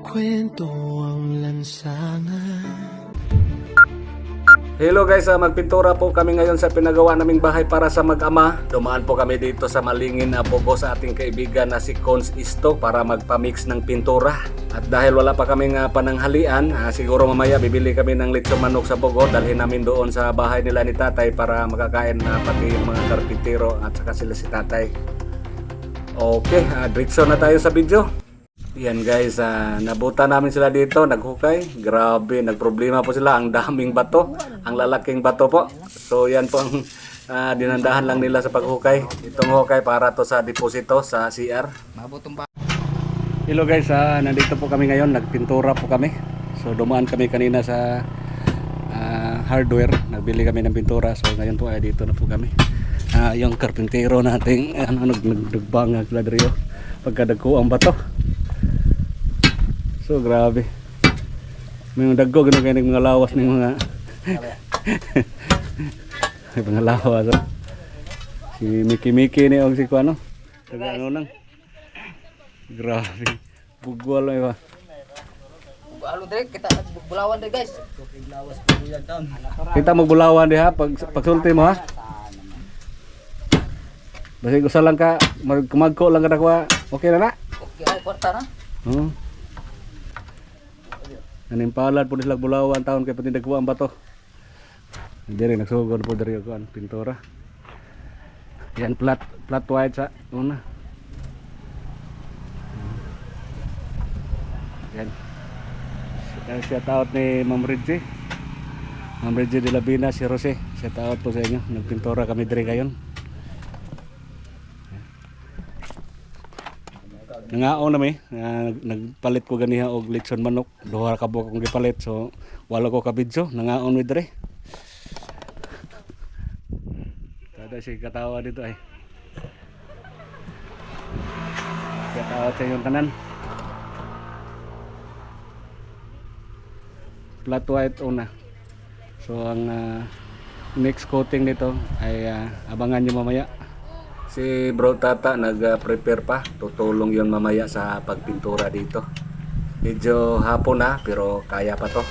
kwento ang lansangan. Hello guys, magpintura po kami ngayon sa pinagawa naming bahay para sa mag-ama. Dumaan po kami dito sa Malingin na Pogo sa ating kaibigan na si Cons Isto para magpa-mix ng pintura. At dahil wala pa kaming pananghalian, siguro mamaya bibili kami ng lechon manok sa Pogo. Dalhin namin doon sa bahay nila ni tatay para makakain pati yung mga karpintero at saka sila si tatay. Okay, diretso na tayo sa video. Yan guys, nabuta namin sila dito, naghukay. Grabe, nagproblema po sila. Ang daming bato, ang lalaking bato po. So yan po ang dinandahan lang nila sa paghukay. Itong hukay para to sa deposito sa CR. Hello guys, nandito po kami ngayon, nagpintura po kami. So dumaan kami kanina sa hardware, nagbili kami ng pintura. So ngayon po ay dito na po kami. Yung karpintero nating nagdugbang ang ladrillo pagkadagko ang bato. So grabe. May mga dagko ganun kaya mga lawas ng mga may mga lawas. Si Miki ni og si kuano. Taga ano nang. Grabe. Bugwal ay ba. Alo direk kita bulawan deh guys. Kita magbulawan di ha pagsulti mo ha. Basta gusto lang ka magkumagko lang ka kwa. Okay na na. Okay ay kwarta na. Nanimpalad po sila bulawan taon kay patindag ko ang bato. Hindi rin nagsugod po dari ako ang pintura. Yan flat white sa una. Yan. Shout out ni Ma'am Reggie. Ma'am Reggie de la Bina, si Jose. Shout out po sa inyo. Nagpintura kami diri kayon. Nangaon na may nagpalit ko ganiha og lechon manok, duha ka buok akong gipalit, so wala ko ka video, nangaon mi dire. Kada si katawa dito ay. Katawa sa yung tanan. Flat white una. So ang next coating nito ay abangan niyo mamaya. Si Bro Tata nag-prepare pa, tutulong yon mamaya sa pagpintura dito. Medyo hapon na pero kaya pa to.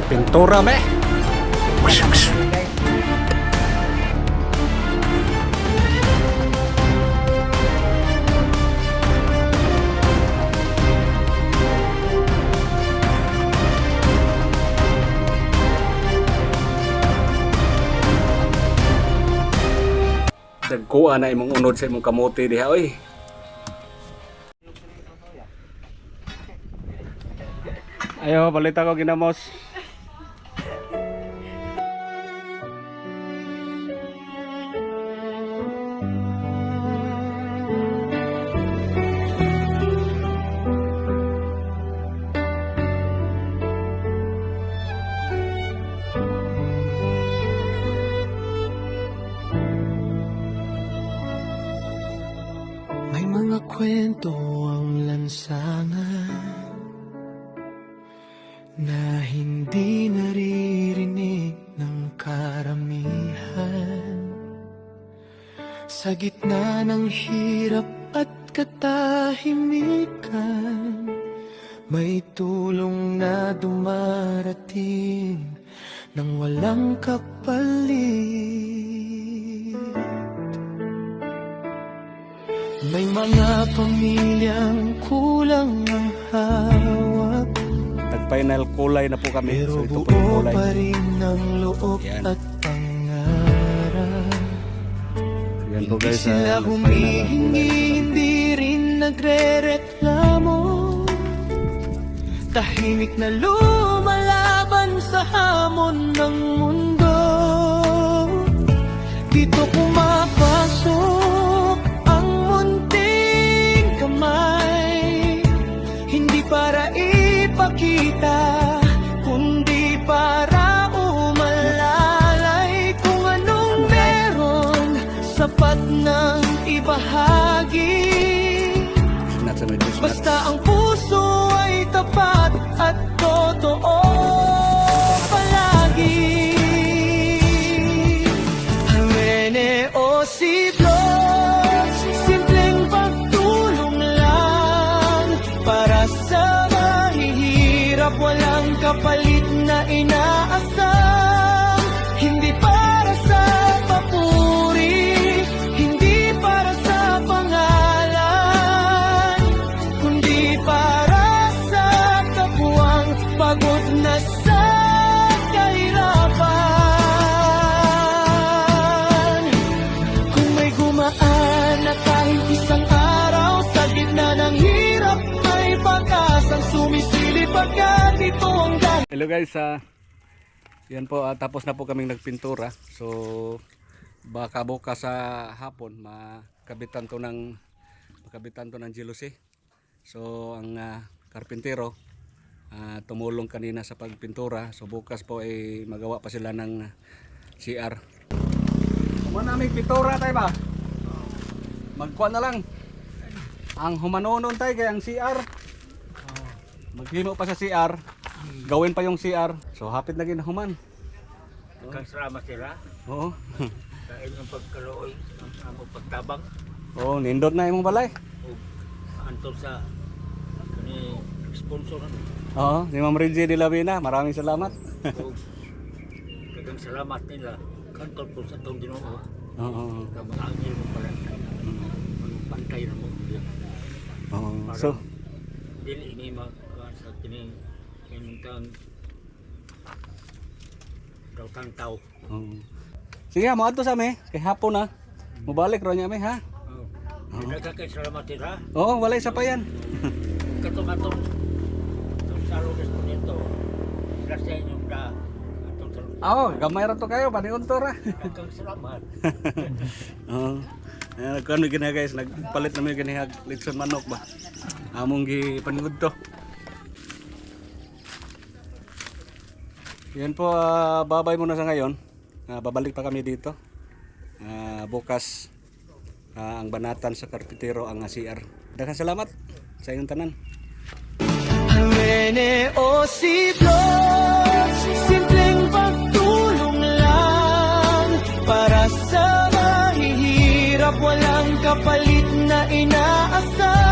Pintura me. Dagkuan na imong unod sa imong kamote diha oy. Ayo, balita ko ginamos. May mga kwento ang lansangan na hindi naririnig ng karamihan. Sa gitna ng hirap at katahimikan, may tulong na dumarating nang walang kapalit. May mga pamilyang kulang ang hawak, Tag-final kulay na po kami. pero So ito po yung buo kulay. pa rin ang loob Yan. at pangarap. Yan po Hindi guys, sila nag-final na humihingi, kulay. hindi rin nagre-reklamo. Tahimik na lumalaban sa hamon ng mundo. Dito pumapasok ang munting kamay, hindi para ipakita, kundi para umalalay. Kung anong meron, sapat nang ibahagi. Nuts and nuts. Basta ang puso ay tapat at totoo palagi. Ang Eneosiblos, simpleng pagtulong lang para sa mahihirap, walang kapalit na inaasam. Hindi para sa papuri, hindi para sa pangalan, kundi para sa kapuwang pagod na sa kahirapan. Kung may gumaan na kahit isang araw, sa gitna ng hirap may pag-asang sumisilip agad. Ito ang dahil. Hello guys, yan po, tapos na po kaming nagpintura. So baka bukas sa hapon makabitan to ng jealousy. So ang karpintero tumulong kanina sa pagpintura. So bukas po ay magawa pa sila ng CR. Kung namin pintura tayo ba? Magkuha na lang. Ang humanonon tayo kaya ang CR. Maghimo pa sa CR. Gawin pa yung CR. So hapit na ginahuman. Kasama sila Oo. dahil ng pagkaluoy ng among pagtabang Oo, nindot na imong balay. o antol sa kani sponsor Oo, si Ma'am Reggie de Lavina, maraming salamat. o kagang salamat nila kantol po sa tong Ginoo Oo. kamang angel mo pala pantay na mo Oo. So, dili ini sa kini minutang daw kang tao oo. Sige, mo adto sa me, kay hapon na. Mubalik ro niya me ha. nagkakay salamat nila Oo, walay sa payan. katong itong salo responento grasya inyong da atong salud Oo, gamay ra to kayo paniuntor ha. kang salamat Oo. Nagkuhan gina guys, nagpalit na may ganihag litson manok ba. Among gi paningud to. Yan po, babay muna sa ngayon. Babalik pa kami dito. Bukas ang banatan sa karpintero ang CR. Daghang salamat sa inyong tanan. Ang Eneosiblos, simpleng pagtulong lang para sa mahihirap, walang kapalit na inaasam.